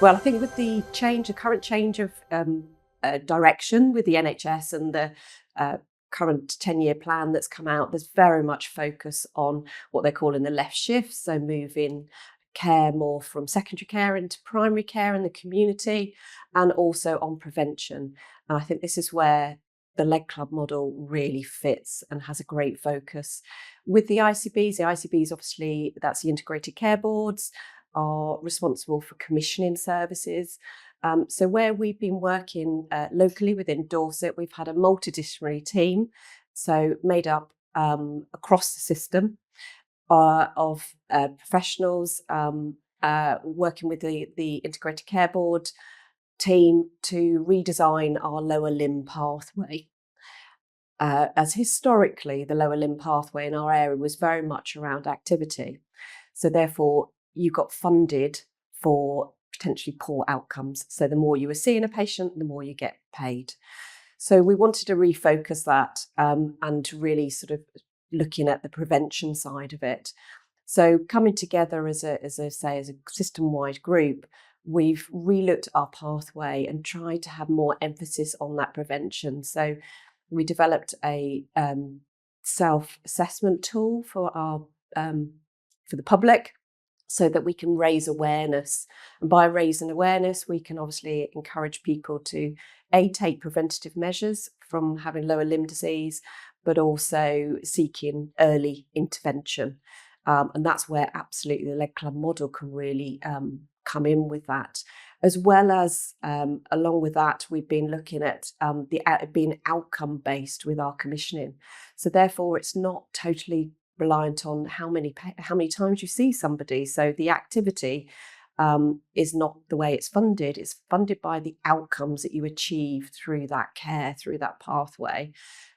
Well, I think with the current change of direction with the NHS and the uh, current 10-year plan that's come out, there's very much focus on what they're calling the left shift, so moving care more from secondary care into primary care in the community, and also on prevention. And I think this is where the leg club model really fits and has a great focus. With the ICBs obviously, that's the integrated care boards, are responsible for commissioning services. So where we've been working locally within Dorset, we've had a multidisciplinary team, so made up across the system of professionals working with the Integrated Care Board team to redesign our lower limb pathway. As historically, the lower limb pathway in our area was very much around activity. So therefore, you got funded for potentially poor outcomes. So the more you were seeing a patient, the more you get paid. So we wanted to refocus that and really sort of looking at the prevention side of it. So coming together as a system-wide group, we've relooked our pathway and tried to have more emphasis on that prevention. So we developed a self-assessment tool for for the public, so that we can raise awareness. And by raising awareness, we can obviously encourage people to take preventative measures from having lower limb disease, but also seeking early intervention. And that's where absolutely the leg club model can really come in with that. As well as, along with that, we've been looking at being outcome based with our commissioning. So therefore, it's not totally reliant on how many times you see somebody. So the activity is not the way it's funded. It's funded by the outcomes that you achieve through that care, through that pathway.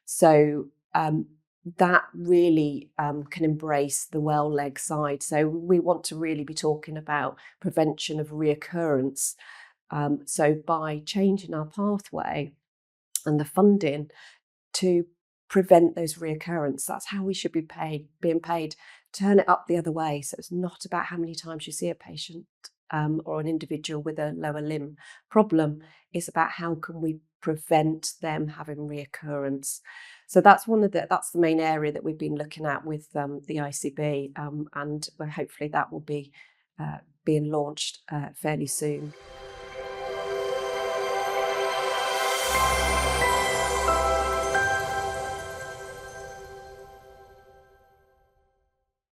So that really can embrace the well leg side. So we want to really be talking about prevention of reoccurrence. So by changing our pathway and the funding to prevent those reoccurrence, that's how we should be being paid. Turn it up the other way. So it's not about how many times you see a patient or an individual with a lower limb problem. It's about how can we prevent them having reoccurrence. So that's that's the main area that we've been looking at with the ICB, and hopefully that will be being launched fairly soon.